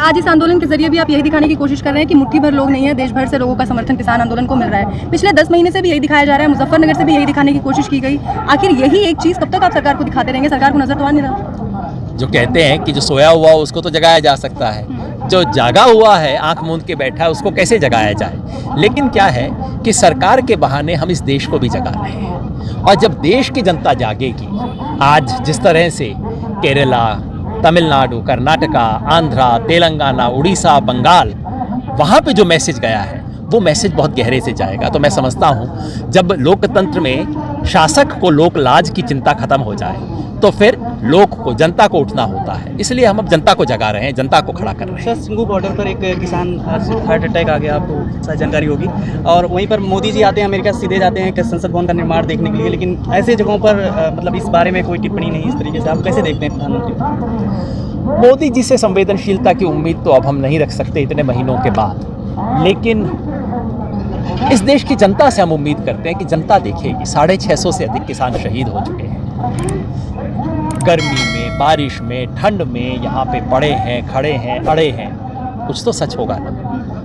आज इस आंदोलन के जरिए भी आप यही दिखाने की कोशिश कर रहे हैं कि मुट्ठी भर लोग नहीं है, देश भर से लोगों का समर्थन किसान आंदोलन को मिल रहा है। पिछले 10 महीने से भी यही दिखाया जा रहा है, मुजफ्फरनगर से भी यही दिखाने की कोशिश की गई। आखिर यही एक चीज़ कब तक आप सरकार को दिखाते रहेंगे? सरकार को नजर तो आ नहीं रहा। जो कहते हैं कि जो सोया हुआ उसको तो जगाया जा सकता है, जो जागा हुआ है आंख मूंद के बैठा है उसको कैसे जगाया जाए। लेकिन क्या है कि सरकार के बहाने हम इस देश को भी जगा रहे हैं, और जब देश की जनता जागेगी, आज जिस तरह से केरला, तमिलनाडु, कर्नाटका, आंध्रा, तेलंगाना, उड़ीसा, बंगाल, वहाँ पे जो मैसेज गया है वो मैसेज बहुत गहरे से जाएगा। तो मैं समझता हूँ जब लोकतंत्र में शासक को लोक लाज की चिंता खत्म हो जाए तो फिर लोक को, जनता को उठना होता है। इसलिए हम अब जनता को जगा रहे हैं, जनता को खड़ा कर रहे हैं। सर, सिंगू बॉर्डर पर एक किसान हार्ट अटैक आ गया, आपको शायद जानकारी होगी, और वहीं पर मोदी जी आते हैं, अमेरिका सीधे जाते हैं संसद भवन का निर्माण देखने के लिए, लेकिन ऐसे जगहों पर मतलब इस बारे में कोई टिप्पणी नहीं इस तरीके से। आप कैसे देखते हैं प्रधानमंत्री? मोदी जी से संवेदनशीलता की उम्मीद तो अब हम नहीं रख सकते इतने महीनों के बाद, लेकिन इस देश की जनता से हम उम्मीद करते हैं कि जनता देखेगी। 650 से अधिक किसान शहीद हो चुके हैं, गर्मी में, बारिश में, ठंड में यहाँ पे पड़े हैं, खड़े हैं, अड़े हैं। कुछ तो सच होगा ना।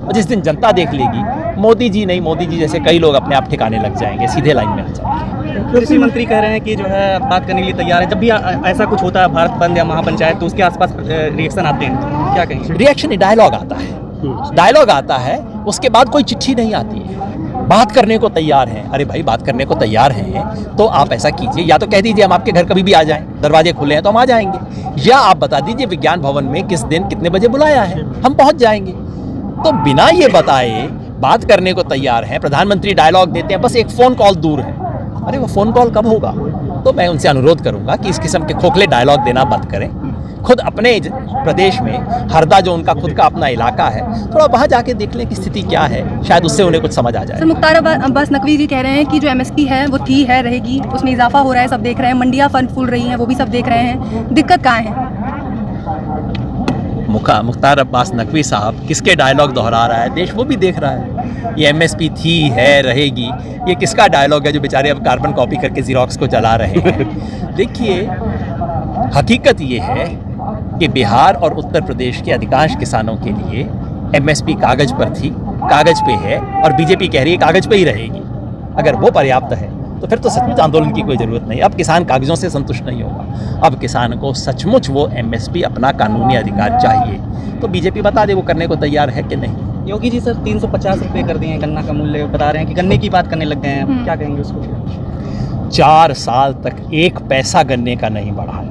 और जिस दिन जनता देख लेगी, मोदी जी नहीं, मोदी जी जैसे कई लोग अपने आप ठिकाने लग जाएंगे, सीधे लाइन में आ जाएंगे। कृषि मंत्री कह रहे हैं कि जो है बात करने के लिए तैयार है। जब भी ऐसा कुछ होता है, भारत बंद या महापंचायत, तो उसके आसपास रिएक्शन आते हैं, क्या कहेंगे? रिएक्शन डायलॉग आता है, डायलॉग आता है, उसके बाद कोई चिट्ठी नहीं आती है। बात करने को तैयार हैं, अरे भाई बात करने को तैयार हैं तो आप ऐसा कीजिए, या तो कह दीजिए हम आपके घर कभी भी आ जाएं, दरवाजे खुले हैं तो हम आ जाएंगे, या आप बता दीजिए विज्ञान भवन में किस दिन कितने बजे बुलाया है, हम पहुंच जाएंगे। तो बिना ये बताए बात करने को तैयार हैं, प्रधानमंत्री डायलॉग देते हैं, बस एक फ़ोन कॉल दूर है। अरे वो फ़ोन कॉल कब होगा? तो मैं उनसे अनुरोध करूँगा कि इस किस्म के खोखले डायलॉग देना बंद करें। खुद अपने प्रदेश में हरदा, जो उनका खुद का अपना इलाका है, थोड़ा वहाँ जाके देख लें कि स्थिति क्या है, शायद उससे उन्हें कुछ समझ आ जाए। सर, मुख्तार अब्बास नकवी जी कह रहे हैं कि जो एमएसपी है वो थी है, रहेगी, उसमें इजाफा हो रहा है, सब देख रहे हैं, मंडियाँ फंड फूल रही हैं, वो भी सब देख रहे हैं, दिक्कत कहाँ है? मुख्तार अब्बास नकवी साहब किसके डायलॉग दोहरा रहा है, देश वो भी देख रहा है। ये एमएसपी थी है, रहेगी, ये किसका डायलॉग है जो बेचारे अब कार्बन कॉपी करके जीरोक्स को चला रहे हैं? देखिए, हकीकत ये है कि बिहार और उत्तर प्रदेश के अधिकांश किसानों के लिए एमएसपी कागज पर थी, कागज पे है, और बीजेपी कह रही है कागज पे ही रहेगी। अगर वो पर्याप्त है तो फिर तो सचमुच आंदोलन की कोई ज़रूरत नहीं। अब किसान कागजों से संतुष्ट नहीं होगा, अब किसान को सचमुच वो एमएसपी, अपना कानूनी अधिकार चाहिए। तो बीजेपी बता दे वो करने को तैयार है कि नहीं। योगी जी सर 350 रुपये कर दिए हैं गन्ना का मूल्य, बता रहे हैं कि गन्ने की बात करने लग गए हैं, क्या कहेंगे उसको? 4 साल तक 1 पैसा गन्ने का नहीं बढ़ाया,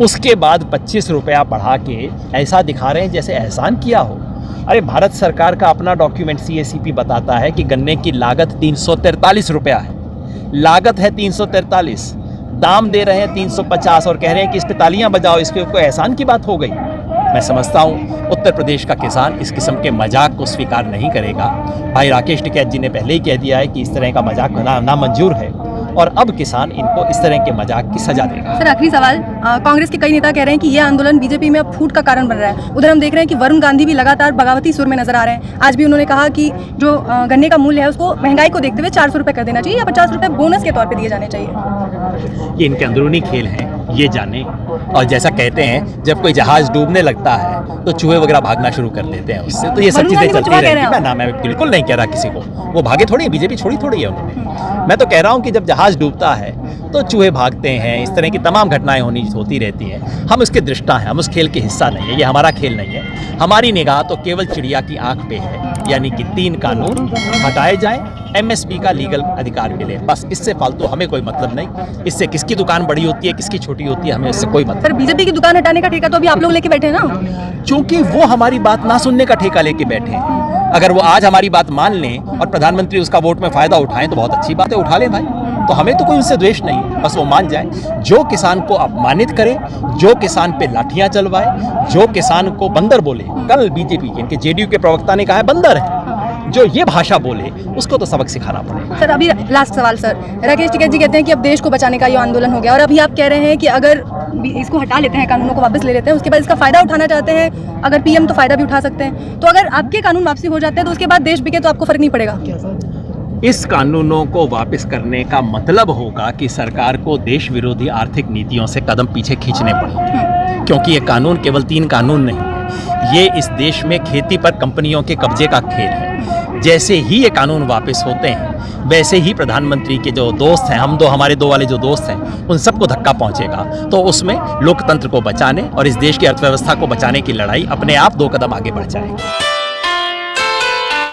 उसके बाद 25 रुपया बढ़ा के ऐसा दिखा रहे हैं जैसे एहसान किया हो। अरे भारत सरकार का अपना डॉक्यूमेंट CACP बताता है कि गन्ने की लागत 343 रुपया है, लागत है 343, दाम दे रहे हैं 350 और कह रहे हैं कि इस पे तालियां बजाओ, इसके कोई एहसान की बात हो गई। मैं समझता हूँ उत्तर प्रदेश का किसान इस किस्म के मजाक को स्वीकार नहीं करेगा। भाई राकेश टिकैत जी ने पहले ही कह दिया है कि इस तरह का मजाक नामंजूर है, और अब किसान इनको इस तरह के मजाक की सजा देगा। सर, आखिरी सवाल, कांग्रेस के कई नेता कह रहे हैं कि यह आंदोलन बीजेपी में अब फूट का कारण बन रहा है। उधर हम देख रहे हैं कि वरुण गांधी भी लगातार बगावती सुर में नजर आ रहे हैं। आज भी उन्होंने कहा कि जो गन्ने का मूल्य है उसको महंगाई को देखते हुए 400 रुपये कर देना चाहिए, या 50 रुपये बोनस के तौर पर दिए जाने चाहिए। ये इनके अंदरूनी खेल हैं, ये जाने। और जैसा कहते हैं जब कोई जहाज डूबने लगता है तो चूहे वगैरह भागना शुरू कर देते हैं उससे, तो ये सब चीज़ें चलती रहेंगी। मैं बिल्कुल नहीं कह रहा किसी को वो भागे थोड़ी है, बीजेपी छोड़ी थोड़ी है उन्होंने। मैं तो कह रहा हूँ कि जब जहाज डूबता है तो चूहे भागते हैं, इस तरह की तमाम घटनाएं होती रहती हैं। हम उसके दृष्टा हैं, हम उस खेल के हिस्सा नहीं है, ये हमारा खेल नहीं है। हमारी निगाह तो केवल चिड़िया की आंख पे है, यानी कि 3 कानून हटाए जाएं, एमएसपी का लीगल अधिकार मिले, बस। इससे फालतू हमें कोई मतलब नहीं। इससे किसकी दुकान बड़ी होती है, किसकी छोटी होती है, हमें इससे कोई मतलब। पर बीजेपी की दुकान हटाने का ठेका तो अभी आप लोग लेके बैठे हैं ना? चूंकि वो हमारी बात ना सुनने का ठेका लेके बैठे हैं। अगर वो आज हमारी बात मान लें और प्रधानमंत्री उसका वोट में फायदा उठाएं तो बहुत अच्छी बात है, उठा लें भाई। तो हमें तो कोई उनसे द्वेष नहीं है, बस वो मान जाए। जो किसान को अपमानित करे, जो किसान पे लाठियां चलवाए, जो किसान को बंदर बोले, कल बीजेपी के इनके जेडीयू के प्रवक्ता ने कहा है बंदर है, जो ये भाषा बोले उसको तो सबक सिखाना पड़ेगा। सर, अभी लास्ट सवाल सर, राकेश टिकैत जी कहते हैं कि अब देश को बचाने का ये आंदोलन हो गया, और अभी आप कह रहे हैं कि अगर इसको हटा लेते हैं, कानूनों को वापस ले लेते हैं, उसके बाद इसका फायदा उठाना चाहते हैं, अगर पीएम तो फायदा भी उठा सकते हैं, तो अगर आपके कानून वापसी हो जाते हैं तो उसके बाद देश बिके तो आपको फर्क नहीं पड़ेगा? इस कानूनों को वापस करने का मतलब होगा कि सरकार को देश विरोधी आर्थिक नीतियों से कदम पीछे खींचने पड़ेंगे, क्योंकि ये कानून केवल 3 कानून नहीं है, ये इस देश में खेती पर कंपनियों के कब्जे का खेल है। जैसे ही ये कानून वापस होते हैं वैसे ही प्रधानमंत्री के जो दोस्त हैं, हमारे दो वाले जो दोस्त हैं, उन सबको धक्का पहुंचेगा। तो उसमें लोकतंत्र को बचाने और इस देश की अर्थव्यवस्था को बचाने की लड़ाई अपने आप 2 कदम आगे बढ़ जाएगी।